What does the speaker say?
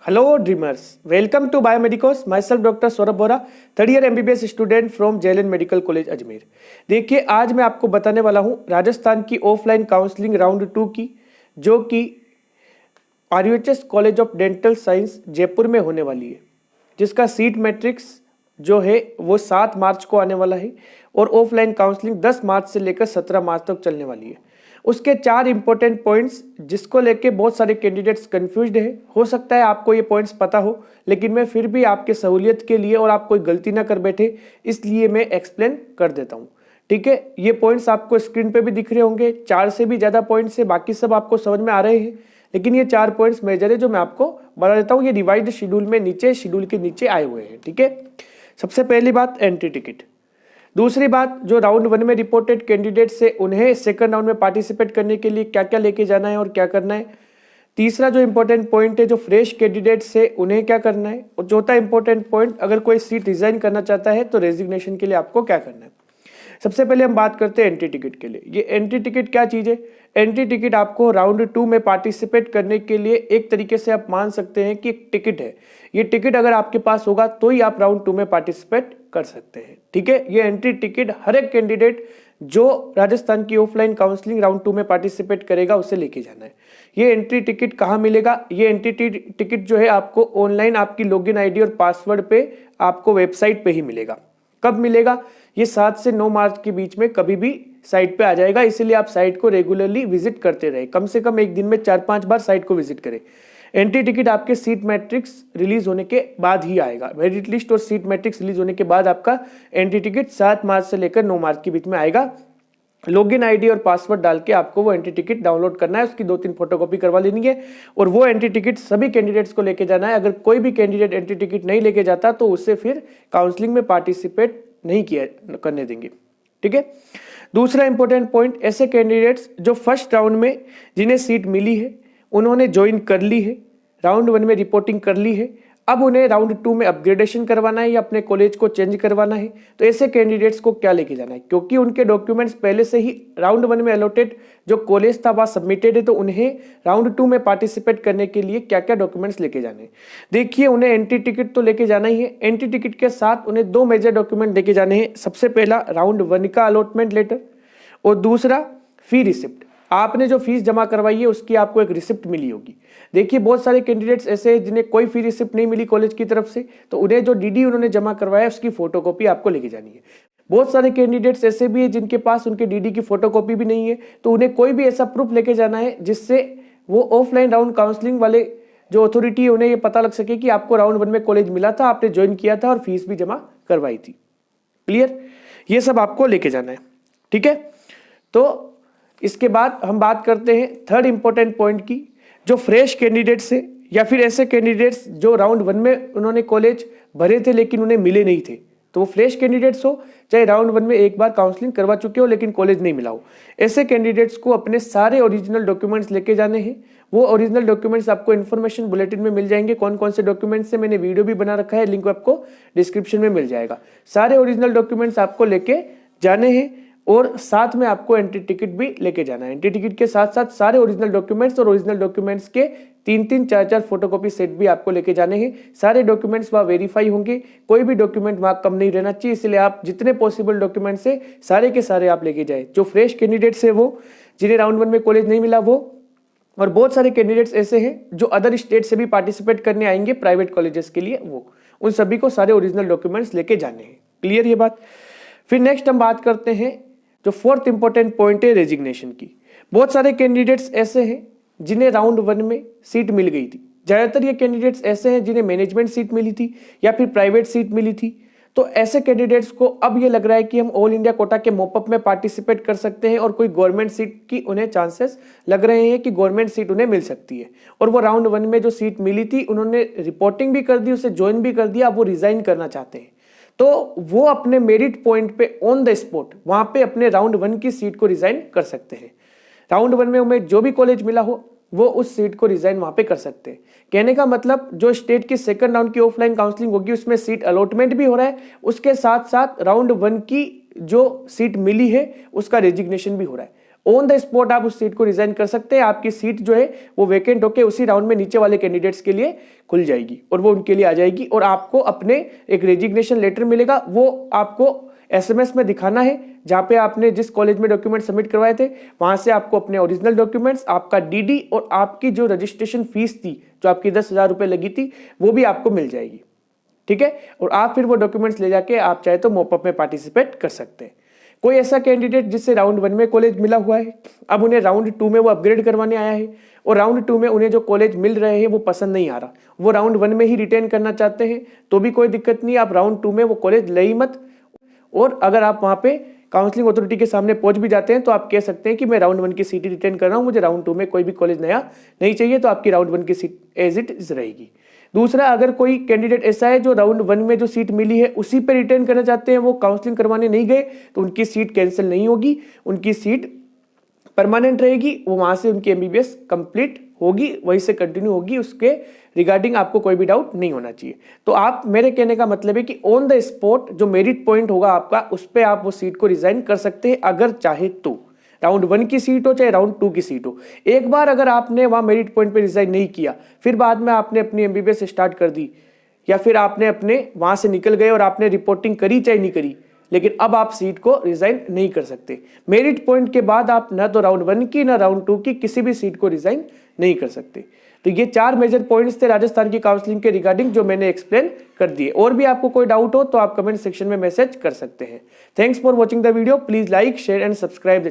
Hello dreamers, welcome to Biomedicos. Myself Dr. Saurabh Bora, third year MBBS student from JLN medical college Ajmer. देखिए आज मैं आपको बताने वाला हूँ राजस्थान की ऑफलाइन काउंसलिंग राउंड 2 की, जो कि RUHS college of dental science Jaipur में होने वाली है, जिसका सीट मैट्रिक्स जो है वो 7 मार्च को आने वाला है और ऑफलाइन काउंसलिंग 10 मार्च से लेकर 17 मार्च तक चलने वाली है। उसके 4 इंपॉर्टेंट पॉइंट्स जिसको लेके बहुत सारे कैंडिडेट्स कंफ्यूज्ड है। हो सकता है आपको ये पॉइंट्स पता हो, लेकिन मैं फिर भी आपके सहूलियत के लिए और आप कोई गलती ना कर बैठे इसलिए मैं एक्सप्लेन कर देता हूँ। ठीक है, ये पॉइंट्स आपको स्क्रीन पे भी दिख रहे होंगे। 4 से भी ज़्यादा पॉइंट्स है, बाकी सब आपको समझ में आ रहे हैं, लेकिन ये 4 पॉइंट्स मेजर है जो मैं आपको बता देता हूँ। ये डिवाइड शेड्यूल में नीचे शेड्यूल के नीचे आए हुए हैं। ठीक है, सबसे पहली बात एंट्री टिकट। दूसरी बात, जो राउंड 1 में रिपोर्टेड कैंडिडेट्स है उन्हें सेकंड राउंड में पार्टिसिपेट करने के लिए क्या क्या लेके जाना है और क्या करना है। तीसरा जो इंपॉर्टेंट पॉइंट है, जो फ्रेश कैंडिडेट्स है उन्हें क्या करना है। और चौथा इंपॉर्टेंट पॉइंट, अगर कोई सीट रिजाइन करना चाहता है तो रेजिग्नेशन के लिए आपको क्या करना है। सबसे पहले हम बात करते हैं एंट्री टिकट के लिए। ये एंट्री टिकट क्या चीज़ है। एंट्री टिकट आपको राउंड 2 में पार्टिसिपेट करने के लिए एक तरीके से आप मान सकते हैं कि एक टिकट है। ये टिकट अगर आपके पास होगा तो ही आप राउंड 2 में पार्टिसिपेट कर सकते हैं। ठीक है, ये एंट्री टिकट हर एक कैंडिडेट जो राजस्थान की ऑफलाइन काउंसलिंग राउंड 2 में पार्टिसिपेट करेगा उसे लेके जाना है। ये एंट्री टिकट कहाँ मिलेगा। ये एंट्री टिकट जो है आपको ऑनलाइन आपकी लॉगिन आईडी और पासवर्ड पे आपको वेबसाइट पे ही मिलेगा। कब मिलेगा, ये 7 से 9 मार्च के बीच में कभी भी साइट पे आ जाएगा, इसलिए आप साइट को रेगुलरली विजिट करते रहे। कम से कम एक दिन में 4-5 बार साइट को विजिट करें। एंट्री टिकट आपके सीट मैट्रिक्स रिलीज होने के बाद ही आएगा। मेरिट लिस्ट और सीट मैट्रिक्स रिलीज होने के बाद आपका एंट्री टिकट 7 मार्च से लेकर 9 मार्च के बीच में आएगा। लॉगिन आईडी और पासवर्ड डाल के आपको वो एंट्री टिकट डाउनलोड करना है, उसकी 2-3 फोटोकॉपी करवा लेनी है और वो एंट्री टिकट सभी कैंडिडेट्स को लेके जाना है। अगर कोई भी कैंडिडेट एंट्री टिकट नहीं लेके जाता तो उससे फिर काउंसलिंग में पार्टिसिपेट नहीं किया करने देंगे। ठीक है, दूसरा इंपॉर्टेंट पॉइंट, ऐसे कैंडिडेट्स जो फर्स्ट राउंड में जिन्हें सीट मिली है उन्होंने ज्वाइन कर ली है, राउंड 1 में रिपोर्टिंग कर ली है, अब उन्हें राउंड 2 में अपग्रेडेशन करवाना है या अपने कॉलेज को चेंज करवाना है, तो ऐसे कैंडिडेट्स को क्या लेके जाना है। क्योंकि उनके डॉक्यूमेंट्स पहले से ही राउंड 1 में अलॉटेड जो कॉलेज था वह सबमिटेड है, तो उन्हें राउंड 2 में पार्टिसिपेट करने के लिए क्या क्या डॉक्यूमेंट्स लेके जाने हैं। देखिए, उन्हें एंट्री टिकट तो लेके जाना ही है। एंट्री टिकट के साथ उन्हें 2 मेजर डॉक्यूमेंट लेके जाने हैं। सबसे पहला राउंड 1 का अलॉटमेंट लेटर और दूसरा फी रिसिप्ट। आपने जो फीस जमा करवाई है उसकी आपको एक रिसिप्ट मिली होगी। देखिए, बहुत सारे कैंडिडेट्स ऐसे हैं जिन्हें कोई फी रिसिप्ट नहीं मिली कॉलेज की तरफ से, तो उन्हें जो डीडी उन्होंने जमा करवाया है उसकी फोटोकॉपी आपको लेके जानी है। बहुत सारे कैंडिडेट्स ऐसे भी है जिनके पास उनके डीडी की फोटोकॉपी भी नहीं है, तो उन्हें कोई भी ऐसा प्रूफ लेके जाना है जिससे वो ऑफलाइन राउंड काउंसलिंग वाले जो अथॉरिटी है उन्हें ये पता लग सके कि आपको राउंड 1 में कॉलेज मिला था, आपने ज्वाइन किया था और फीस भी जमा करवाई थी। क्लियर, ये सब आपको लेके जाना है। ठीक है, तो इसके बाद हम बात करते हैं थर्ड इंपॉर्टेंट पॉइंट की, जो फ्रेश कैंडिडेट्स है या फिर ऐसे कैंडिडेट्स जो राउंड 1 में उन्होंने कॉलेज भरे थे लेकिन उन्हें मिले नहीं थे। तो वो फ्रेश कैंडिडेट्स हो चाहे राउंड 1 में एक बार काउंसलिंग करवा चुके हो लेकिन कॉलेज नहीं मिला हो, ऐसे कैंडिडेट्स को अपने सारे ओरिजिनल डॉक्यूमेंट्स लेके जाने हैं। वो ओरिजिनल डॉक्यूमेंट्स आपको इन्फॉर्मेशन बुलेटिन में मिल जाएंगे। कौन कौन से डॉक्यूमेंट्स से मैंने वीडियो भी बना रखा है, लिंक आपको डिस्क्रिप्शन में मिल जाएगा। सारे ओरिजिनल डॉक्यूमेंट्स आपको लेके जाने हैं और साथ में आपको एंट्री टिकट भी लेके जाना है। एंट्री टिकट के साथ साथ सारे ओरिजिनल डॉक्यूमेंट्स और ओरिजिनल डॉक्यूमेंट्स के 3-3, 4-4 फोटोकॉपी सेट भी आपको लेके जाने हैं। सारे डॉक्यूमेंट्स वहाँ वेरीफाई होंगे, कोई भी डॉक्यूमेंट वहाँ कम नहीं रहना चाहिए, इसलिए आप जितने पॉसिबल डॉक्यूमेंट्स है सारे के सारे आप लेके जाए। जो फ्रेश कैंडिडेट्स है वो, जिन्हें राउंड 1 में कॉलेज नहीं मिला वो, और बहुत सारे कैंडिडेट्स ऐसे हैं जो अदर स्टेट से भी पार्टिसिपेट करने आएंगे प्राइवेट कॉलेजेस के लिए, वो उन सभी को सारे ओरिजिनल डॉक्यूमेंट्स लेके जाने हैं। क्लियर ये बात। फिर नेक्स्ट हम बात करते हैं जो फोर्थ इंपॉर्टेंट पॉइंट है रेजिग्नेशन की। बहुत सारे कैंडिडेट्स ऐसे हैं जिन्हें राउंड 1 में सीट मिल गई थी। ज़्यादातर ये कैंडिडेट्स ऐसे हैं जिन्हें मैनेजमेंट सीट मिली थी या फिर प्राइवेट सीट मिली थी। तो ऐसे कैंडिडेट्स को अब ये लग रहा है कि हम ऑल इंडिया कोटा के मॉपअप में पार्टिसिपेट कर सकते हैं और कोई गवर्नमेंट सीट की उन्हें चांसेस लग रहे हैं कि गवर्नमेंट सीट उन्हें मिल सकती है। और वो राउंड 1 में जो सीट मिली थी उन्होंने रिपोर्टिंग भी कर दी, उसे ज्वाइन भी कर दिया, अब वो रिजाइन करना चाहते हैं। तो वो अपने मेरिट पॉइंट पे ऑन द स्पॉट वहां पे अपने राउंड 1 की सीट को रिजाइन कर सकते हैं। राउंड 1 में उन्हें जो भी कॉलेज मिला हो वो उस सीट को रिजाइन वहां पे कर सकते हैं। कहने का मतलब, जो स्टेट की सेकंड राउंड की ऑफलाइन काउंसलिंग होगी उसमें सीट अलॉटमेंट भी हो रहा है, उसके साथ साथ राउंड 1 की जो सीट मिली है उसका रेजिग्नेशन भी हो रहा है। ऑन द स्पॉट आप उस सीट को रिजाइन कर सकते हैं। आपकी सीट जो है वो वैकेंट होकर उसी राउंड में नीचे वाले कैंडिडेट्स के लिए खुल जाएगी और वो उनके लिए आ जाएगी और आपको अपने एक रेजिग्नेशन लेटर मिलेगा, वो आपको SMS में दिखाना है जहां पे आपने जिस कॉलेज में डॉक्यूमेंट सबमिट करवाए थे वहां से आपको अपने ओरिजिनल डॉक्यूमेंट्स, आपका DD और आपकी जो रजिस्ट्रेशन फीस थी जो आपकी 10,000 रुपए लगी थी वो भी आपको मिल जाएगी। ठीक है, और आप फिर वो डॉक्यूमेंट्स ले जाके आप चाहे तो मॉपअप में पार्टिसिपेट कर सकते हैं। कोई ऐसा कैंडिडेट जिससे राउंड 1 में कॉलेज मिला हुआ है, अब उन्हें राउंड 2 में वो अपग्रेड करवाने आया है और राउंड 2 में उन्हें जो कॉलेज मिल रहे हैं वो पसंद नहीं आ रहा, वो राउंड 1 में ही रिटेन करना चाहते हैं तो भी कोई दिक्कत नहीं, आप राउंड 2 में वो कॉलेज ले ही मत। और अगर आप वहां पे काउंसलिंग अथॉरिटी के सामने पहुंच भी जाते हैं तो आप कह सकते हैं कि मैं राउंड 1 की सीट रिटेन कर रहा हूं, मुझे राउंड 2 में कोई भी कॉलेज नया नहीं चाहिए, तो आपकी राउंड 1 की सीट एज इट इज रहेगी। दूसरा, अगर कोई कैंडिडेट ऐसा है जो राउंड 1 में जो सीट मिली है उसी पे रिटेन करना चाहते हैं, वो काउंसलिंग करवाने नहीं गए, तो उनकी सीट कैंसिल नहीं होगी, उनकी सीट परमानेंट रहेगी, वो वहां से उनकी MBBS कंप्लीट होगी, वहीं से कंटिन्यू होगी, उसके रिगार्डिंग आपको कोई भी डाउट नहीं होना चाहिए। तो आप, मेरे कहने का मतलब है कि ऑन द स्पॉट जो मेरिट पॉइंट होगा आपका, उस पर आप वो सीट को रिजाइन कर सकते हैं अगर चाहे तो, राउंड 1 की सीट हो चाहे राउंड 2 की सीट हो। एक बार अगर आपने वहां मेरिट पॉइंट पे रिजाइन नहीं किया, फिर बाद में आपने अपनी MBBS स्टार्ट कर दी या फिर आपने अपने वहां से निकल गए और आपने रिपोर्टिंग करी चाहे नहीं करी, लेकिन अब आप सीट को रिजाइन नहीं कर सकते। मेरिट पॉइंट के बाद आप ना तो राउंड 1 की ना राउंड 2 की किसी भी सीट को रिजाइन नहीं कर सकते। तो ये 4 मेजर पॉइंट्स थे राजस्थान की काउंसलिंग के रिगार्डिंग जो मैंने एक्सप्लेन कर दिए। और भी आपको कोई डाउट हो तो आप कमेंट सेक्शन में मैसेज कर सकते हैं। Thanks for watching the video. Please like, share and subscribe.